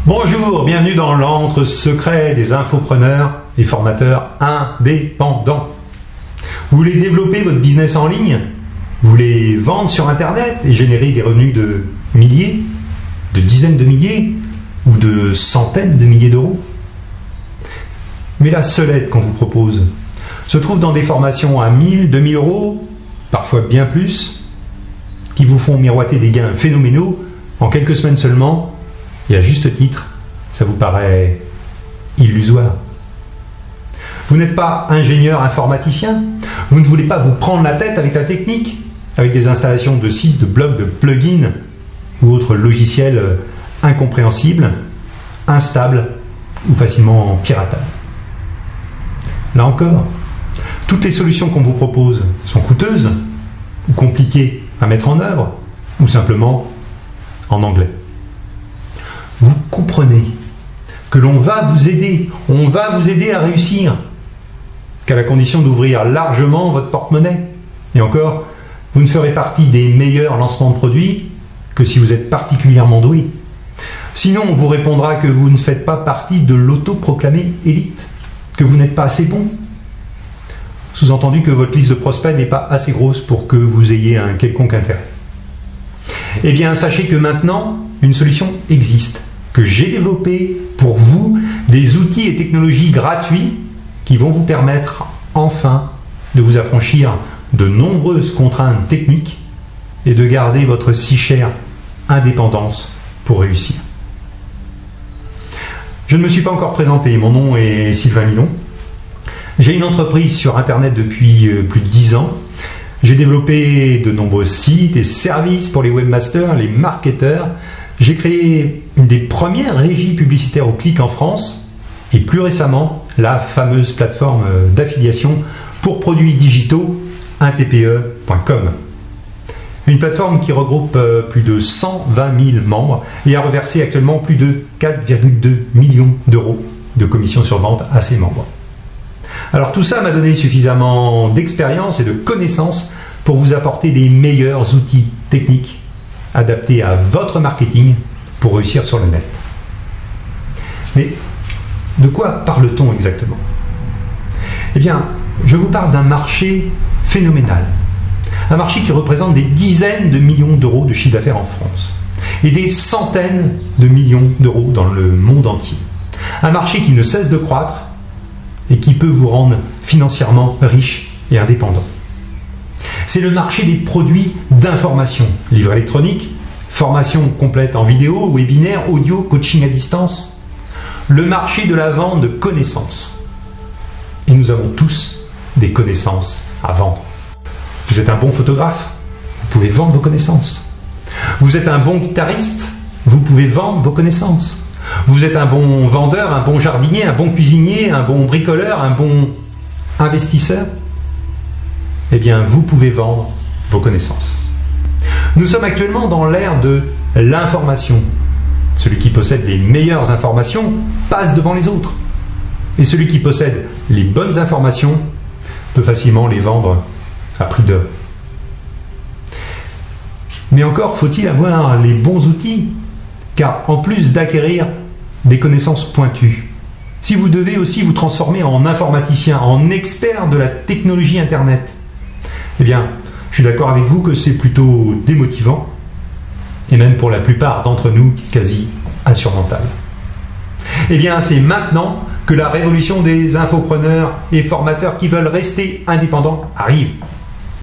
Bonjour, bienvenue dans l'antre secret des infopreneurs et formateurs indépendants. Vous voulez développer votre business en ligne? Vous voulez vendre sur Internet et générer des revenus de milliers, de dizaines de milliers ou de centaines de milliers d'euros? Mais la seule aide qu'on vous propose se trouve dans des formations à 1000, 2000 euros, parfois bien plus, qui vous font miroiter des gains phénoménaux en quelques semaines seulement, et à juste titre, ça vous paraît illusoire. Vous n'êtes pas ingénieur informaticien, vous ne voulez pas vous prendre la tête avec la technique, avec des installations de sites, de blogs, de plugins ou autres logiciels incompréhensibles, instables ou facilement piratables. Là encore, toutes les solutions qu'on vous propose sont coûteuses ou compliquées à mettre en œuvre ou simplement en anglais. Vous comprenez que l'on va vous aider, on va vous aider à réussir, qu'à la condition d'ouvrir largement votre porte-monnaie. Et encore, vous ne ferez partie des meilleurs lancements de produits que si vous êtes particulièrement doué. Sinon, on vous répondra que vous ne faites pas partie de l'autoproclamée élite, que vous n'êtes pas assez bon. Sous-entendu que votre liste de prospects n'est pas assez grosse pour que vous ayez un quelconque intérêt. Eh bien, sachez que maintenant, une solution existe, que j'ai développée pour vous, des outils et technologies gratuits qui vont vous permettre enfin de vous affranchir de nombreuses contraintes techniques et de garder votre si chère indépendance pour réussir. Je ne me suis pas encore présenté, mon nom est Sylvain Milon. J'ai une entreprise sur Internet depuis plus de 10 ans. J'ai développé de nombreux sites et services pour les webmasters, les marketeurs. J'ai créé une des premières régies publicitaires au clic en France et plus récemment, la fameuse plateforme d'affiliation pour produits digitaux, untpe.com. Une plateforme qui regroupe plus de 120 000 membres et a reversé actuellement plus de 4,2 millions d'euros de commissions sur vente à ses membres. Alors tout ça m'a donné suffisamment d'expérience et de connaissances pour vous apporter les meilleurs outils techniques adaptés à votre marketing pour réussir sur le net. Mais de quoi parle-t-on exactement? Eh bien, je vous parle d'un marché phénoménal. Un marché qui représente des dizaines de millions d'euros de chiffre d'affaires en France et des centaines de millions d'euros dans le monde entier. Un marché qui ne cesse de croître et qui peut vous rendre financièrement riche et indépendant. C'est le marché des produits d'information, livres électroniques, formation complète en vidéo, webinaire, audio, coaching à distance. Le marché de la vente de connaissances. Et nous avons tous des connaissances à vendre. Vous êtes un bon photographe, vous pouvez vendre vos connaissances. Vous êtes un bon guitariste, vous pouvez vendre vos connaissances. Vous êtes un bon vendeur, un bon jardinier, un bon cuisinier, un bon bricoleur, un bon investisseur. Eh bien, vous pouvez vendre vos connaissances. Nous sommes actuellement dans l'ère de l'information. Celui qui possède les meilleures informations passe devant les autres. Et celui qui possède les bonnes informations peut facilement les vendre à prix d'or. Mais encore faut-il avoir les bons outils, car en plus d'acquérir des connaissances pointues, si vous devez aussi vous transformer en informaticien, en expert de la technologie Internet, eh bien, je suis d'accord avec vous que c'est plutôt démotivant, et même pour la plupart d'entre nous, quasi insurmontable. Eh bien, c'est maintenant que la révolution des infopreneurs et formateurs qui veulent rester indépendants arrive.